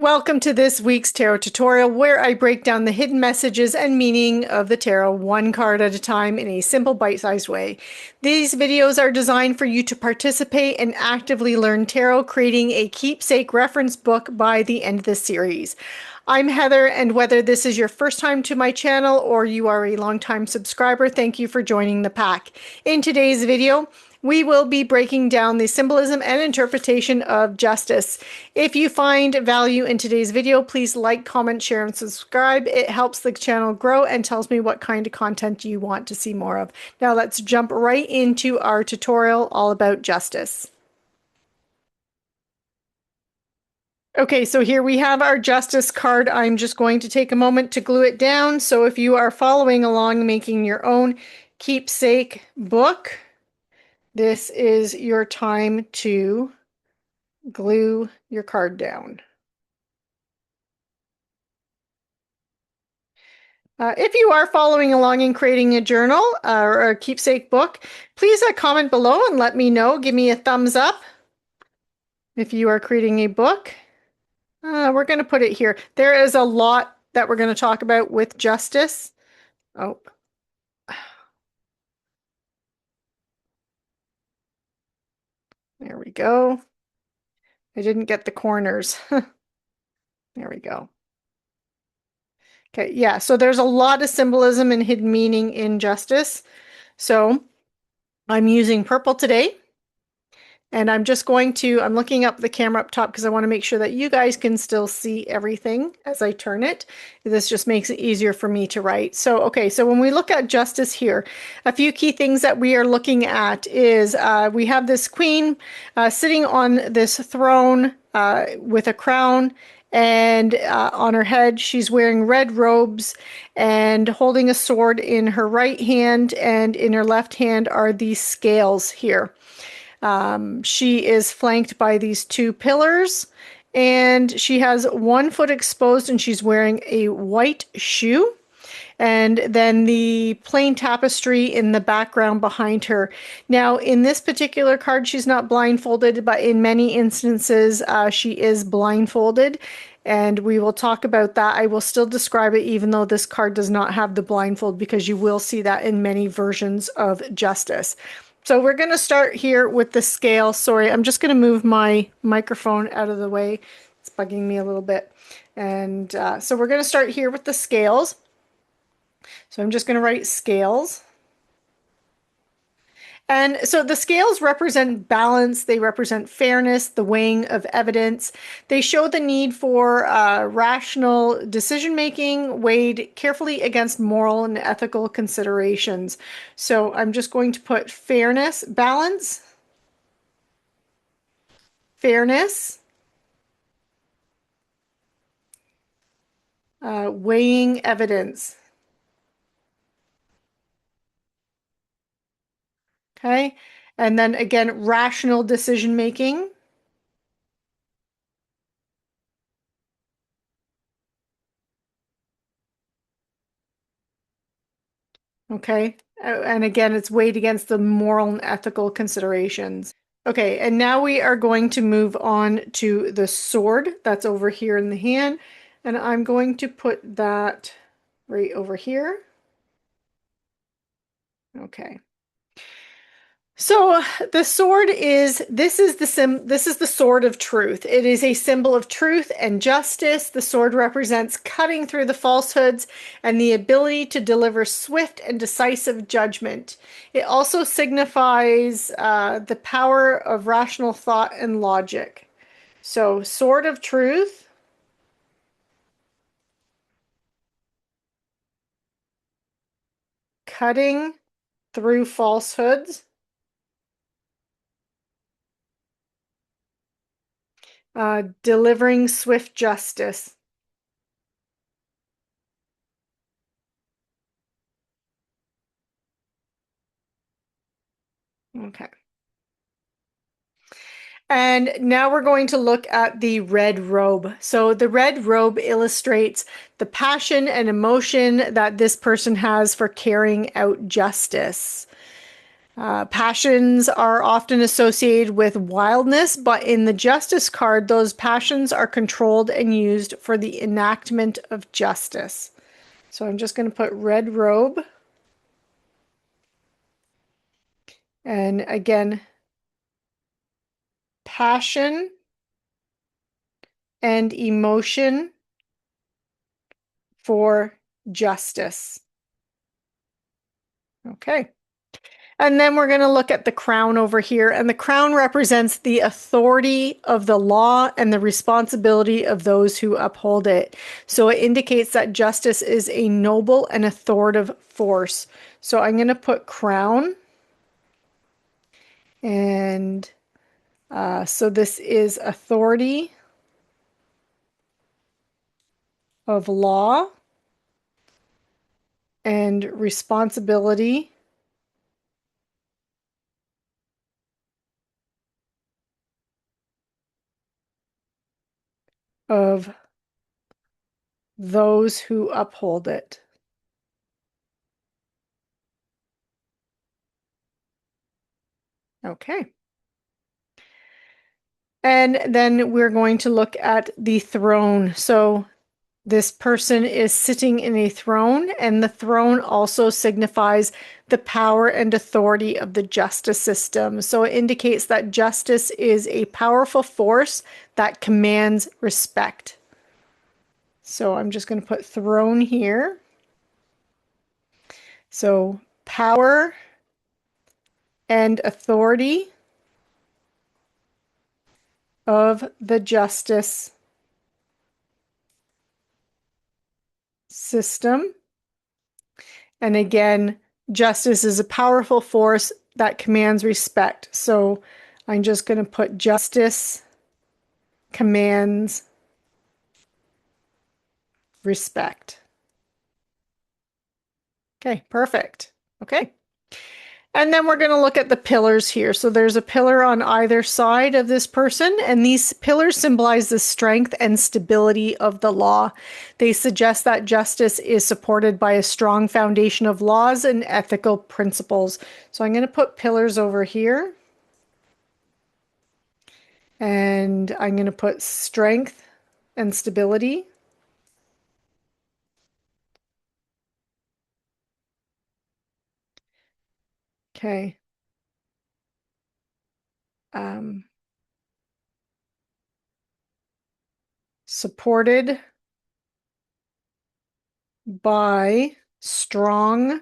Welcome to this week's tarot tutorial where I break down the hidden messages and meaning of the tarot one card at a time in a simple bite-sized way. These videos are designed for you to participate and actively learn tarot, creating a keepsake reference book by the end of the series. I'm Heather, and whether this is your first time to my channel or you are a longtime subscriber, thank you for joining the pack. In today's video, we will be breaking down the symbolism and interpretation of justice. If you find value in today's video, please like, comment, share, and subscribe. It helps the channel grow and tells me what kind of content you want to see more of. Now let's jump right into our tutorial all about justice. Okay, so here we have our justice card. I'm just going to take a moment to glue it down. So if you are following along, making your own keepsake book, this is your time to glue your card down. If you are following along and creating a journal or a keepsake book, please comment below and let me know. Give me a thumbs up if you are creating a book. We're going to put it here. There is a lot that we're going to talk about with justice. Oh. There we go. I didn't get the corners. There we go. Okay, yeah, so there's a lot of symbolism and hidden meaning in justice. So I'm using purple today. And I'm looking up the camera up top because I want to make sure that you guys can still see everything as I turn it. This just makes it easier for me to write. So, okay, so when we look at justice here, a few key things that we are looking at is we have this queen sitting on this throne with a crown, and on her head she's wearing red robes and holding a sword in her right hand, and in her left hand are these scales here. She is flanked by these two pillars, and she has one foot exposed, and she's wearing a white shoe. And then the plain tapestry in the background behind her. Now, in this particular card, she's not blindfolded, but in many instances, she is blindfolded. And we will talk about that. I will still describe it even though this card does not have the blindfold, because you will see that in many versions of justice. So we're going to start here with the scale. Sorry, I'm just going to move my microphone out of the way. It's bugging me a little bit. And so we're going to start here with the scales. So I'm just going to write scales. And so the scales represent balance, they represent fairness, the weighing of evidence. They show the need for rational decision-making weighed carefully against moral and ethical considerations. So I'm just going to put fairness, balance, fairness, weighing evidence. Okay, and then again, rational decision making. Okay, and again, it's weighed against the moral and ethical considerations. Okay, and now we are going to move on to the sword that's over here in the hand, and I'm going to put that right over here. Okay. So the sword is this is the sword of truth. It is a symbol of truth and justice. The sword represents cutting through the falsehoods and the ability to deliver swift and decisive judgment. It also signifies the power of rational thought and logic. So sword of truth, cutting through falsehoods, delivering swift justice. Okay. And now we're going to look at the red robe. So the red robe illustrates the passion and emotion that this person has for carrying out justice. Passions are often associated with wildness, but in the Justice card, those passions are controlled and used for the enactment of justice. So I'm just going to put red robe. And again, passion and emotion for justice. Okay. And then we're going to look at the crown over here. And the crown represents the authority of the law and the responsibility of those who uphold it. So it indicates that justice is a noble and authoritative force. So I'm going to put crown. And so this is authority of law and responsibility of those who uphold it. Okay. And then we're going to look at the throne. So this person is sitting in a throne, and the throne also signifies the power and authority of the justice system. So it indicates that justice is a powerful force that commands respect. So I'm just going to put throne here. So power and authority of the justice system. And again, justice is a powerful force that commands respect. So I'm just going to put justice commands respect. Okay, perfect. Okay. And then we're going to look at the pillars here. So there's a pillar on either side of this person, and these pillars symbolize the strength and stability of the law. They suggest that justice is supported by a strong foundation of laws and ethical principles. So I'm going to put pillars over here. And I'm going to put strength and stability. Okay. Supported by strong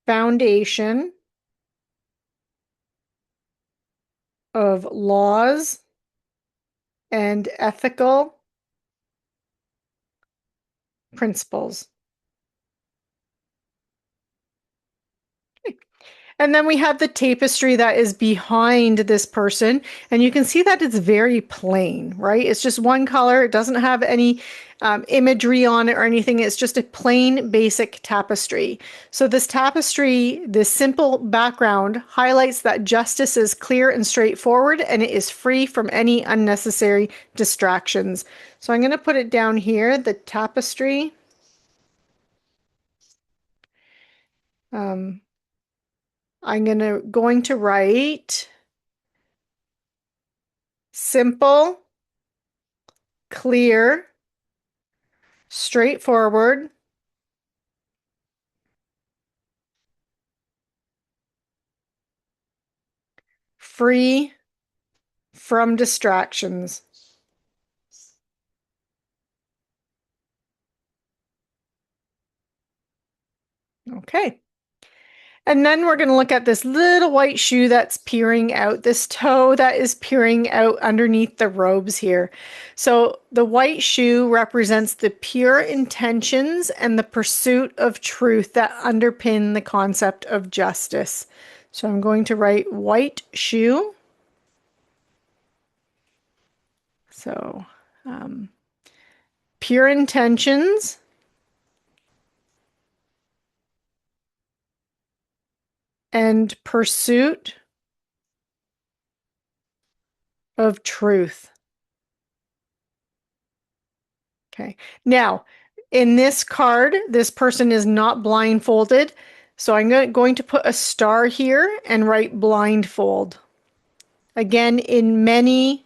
foundation of laws and ethical principles. And then we have the tapestry that is behind this person. And you can see that it's very plain, right? It's just one color. It doesn't have any imagery on it or anything. It's just a plain, basic tapestry. So this tapestry, this simple background, highlights that justice is clear and straightforward, and it is free from any unnecessary distractions. So I'm going to put it down here, the tapestry. I'm going to write simple, clear, straightforward, free from distractions. Okay. And then we're going to look at this little white shoe that's peering out, this toe that is peering out underneath the robes here. So the white shoe represents the pure intentions and the pursuit of truth that underpin the concept of justice. So I'm going to write white shoe. So pure intentions and pursuit of truth. Okay. Now, in this card, this person is not blindfolded. So I'm going to put a star here and write blindfold. Again, in many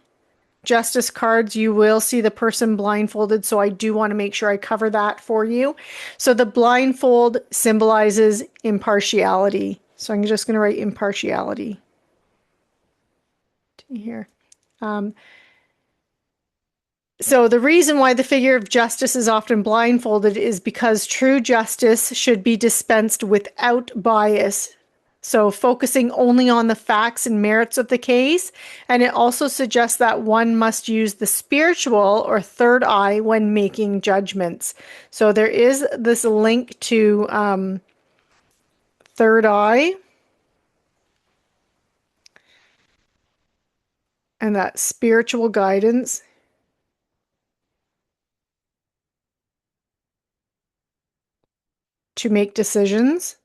justice cards, you will see the person blindfolded, so I do want to make sure I cover that for you. So the blindfold symbolizes impartiality. So I'm just going to write impartiality here. So the reason why the figure of justice is often blindfolded is because true justice should be dispensed without bias. So focusing only on the facts and merits of the case. And it also suggests that one must use the spiritual or third eye when making judgments. So there is this link to third eye and that spiritual guidance to make decisions.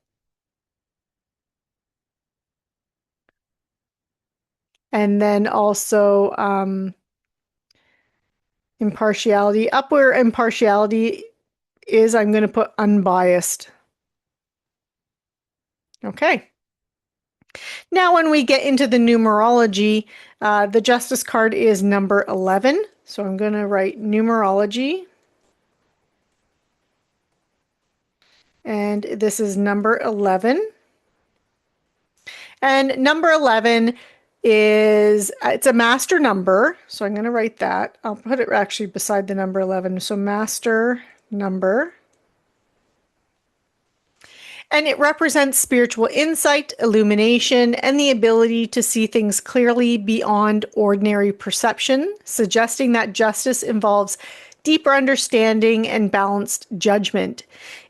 And then also impartiality. Up where impartiality is, I'm going to put unbiased. Okay. Now, when we get into the numerology, the justice card is number 11. So I'm going to write numerology. And this is number 11. And number 11 is, it's a master number. So I'm going to write that. I'll put it actually beside the number 11. So master number. And it represents spiritual insight, illumination, and the ability to see things clearly beyond ordinary perception, suggesting that justice involves deeper understanding and balanced judgment.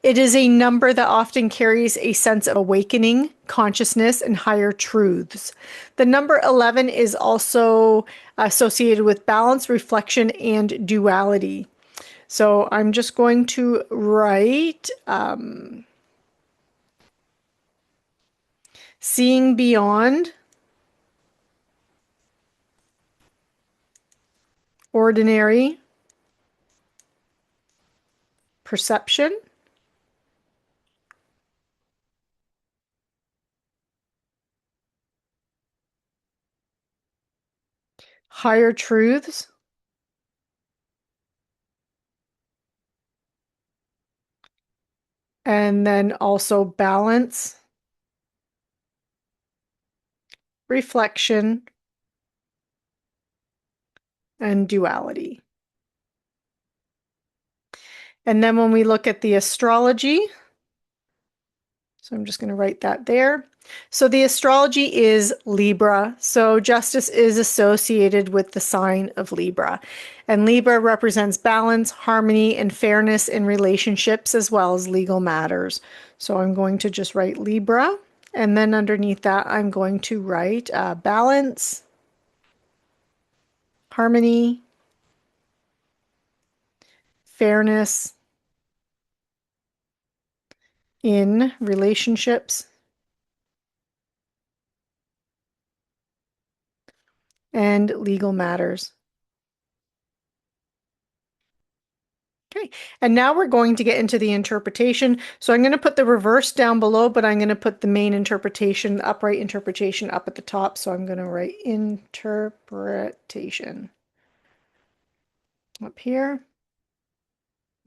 It is a number that often carries a sense of awakening, consciousness, and higher truths. The number 11 is also associated with balance, reflection, and duality. So I'm just going to write seeing beyond ordinary perception, higher truths, and then also balance, reflection, and duality. And then when we look at the astrology, so I'm just going to write that there. So the astrology is Libra. So justice is associated with the sign of Libra. And Libra represents balance, harmony, and fairness in relationships as well as legal matters. So I'm going to just write Libra. And then underneath that, I'm going to write balance, harmony, fairness in relationships and legal matters. Okay, and now we're going to get into the interpretation. So I'm going to put the reverse down below, but I'm going to put the main interpretation, the upright interpretation up at the top. So I'm going to write interpretation up here.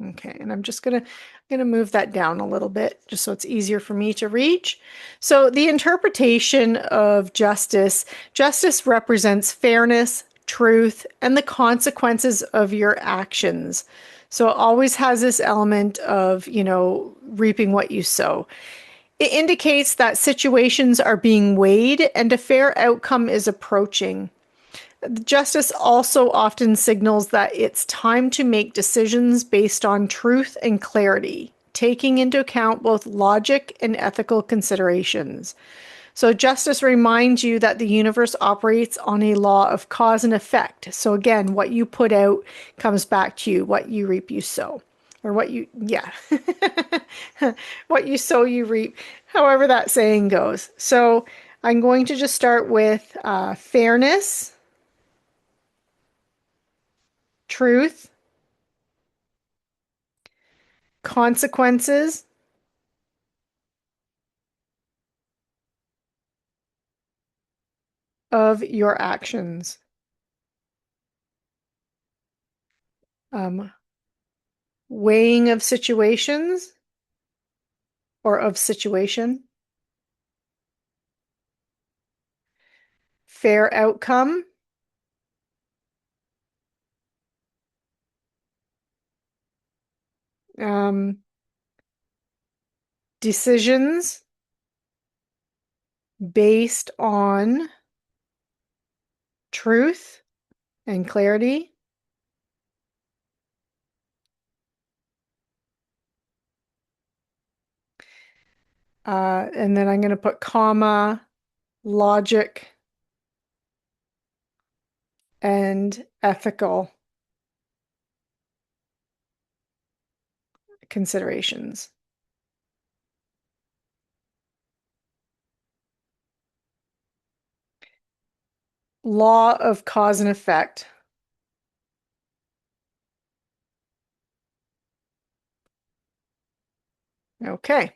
Okay, and I'm gonna move that down a little bit just so it's easier for me to reach. So the interpretation of justice, justice represents fairness, truth, and the consequences of your actions. So it always has this element of, reaping what you sow. It indicates that situations are being weighed and a fair outcome is approaching. Justice also often signals that it's time to make decisions based on truth and clarity, taking into account both logic and ethical considerations. So justice reminds you that the universe operates on a law of cause and effect. So again, what you put out comes back to you. What you reap, you sow. Or what you, yeah. What you sow, you reap. However that saying goes. So I'm going to just start with fairness, truth, consequences, of your actions. Um, weighing of situations or of situation. Fair outcome. Um, decisions based on truth and clarity. And then I'm going to put comma, logic, and ethical considerations. Law of cause and effect. Okay.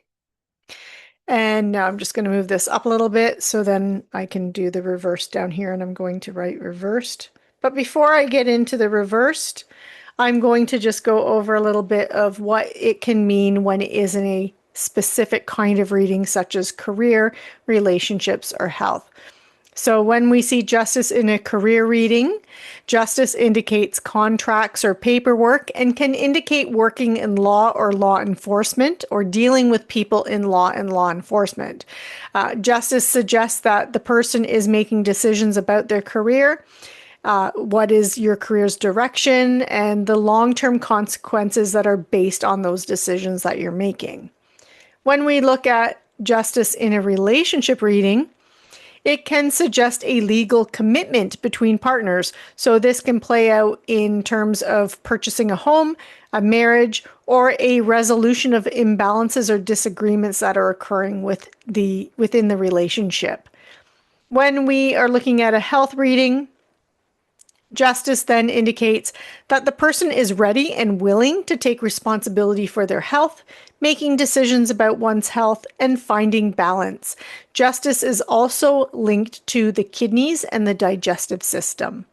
And now I'm just going to move this up a little bit so then I can do the reverse down here, and I'm going to write reversed. But before I get into the reversed, I'm going to just go over a little bit of what it can mean when it is in a specific kind of reading, such as career, relationships, or health. So when we see justice in a career reading, justice indicates contracts or paperwork and can indicate working in law or law enforcement or dealing with people in law and law enforcement. Justice suggests that the person is making decisions about their career, what is your career's direction, and the long-term consequences that are based on those decisions that you're making. When we look at justice in a relationship reading, it can suggest a legal commitment between partners. So this can play out in terms of purchasing a home, a marriage, or a resolution of imbalances or disagreements that are occurring within the relationship. When we are looking at a health reading, justice then indicates that the person is ready and willing to take responsibility for their health, making decisions about one's health, and finding balance. Justice is also linked to the kidneys and the digestive system.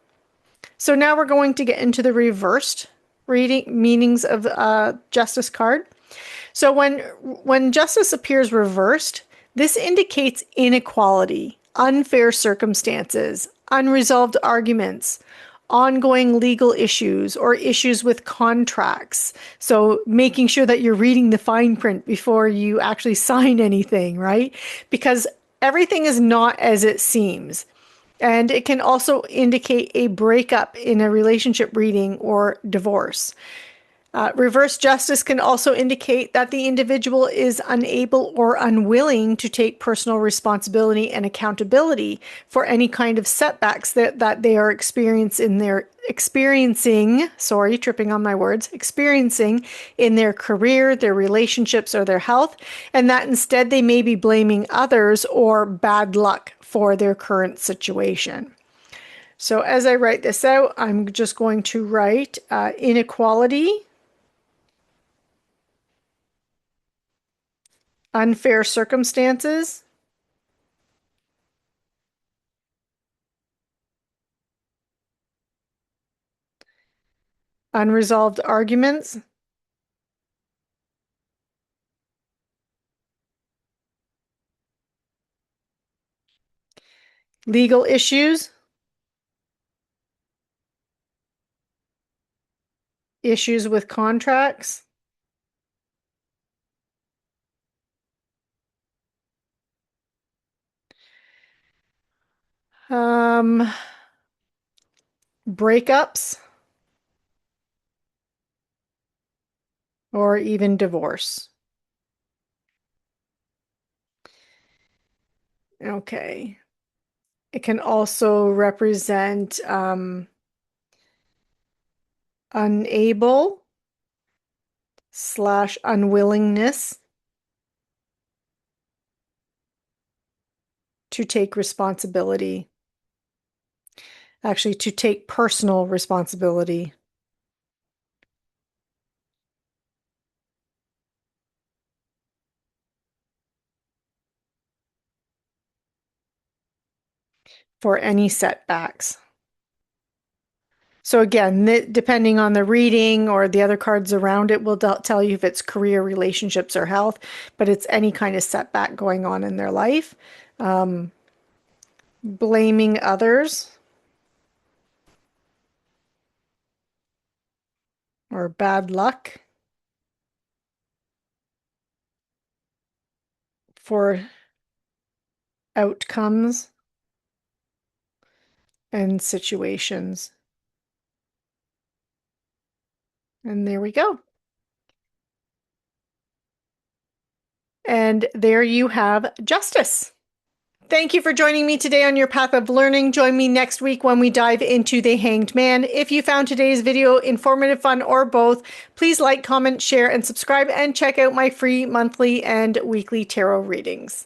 So now we're going to get into the reversed reading meanings of justice card. So when justice appears reversed, this indicates inequality, unfair circumstances, unresolved arguments, ongoing legal issues, or issues with contracts. So making sure that you're reading the fine print before you actually sign anything, right? Because everything is not as it seems. And it can also indicate a breakup in a relationship reading or divorce. Reverse justice can also indicate that the individual is unable or unwilling to take personal responsibility and accountability for any kind of setbacks that they are experiencing in their career, their relationships, or their health, and that instead they may be blaming others or bad luck for their current situation. So as I write this out, I'm just going to write inequality, unfair circumstances, unresolved arguments, legal issues, issues with contracts, um, breakups, or even divorce. Okay. It can also represent unable / unwillingness to take responsibility. Actually, to take personal responsibility. for any setbacks. So again, depending on the reading or the other cards around it will tell you if it's career, relationships, or health, but it's any kind of setback going on in their life. Blaming others or bad luck for outcomes and situations. And there we go. And there you have justice. Thank you for joining me today on your path of learning. Join me next week when we dive into the Hanged Man. If you found today's video informative, fun, or both, please like, comment, share, and subscribe, and check out my free monthly and weekly tarot readings.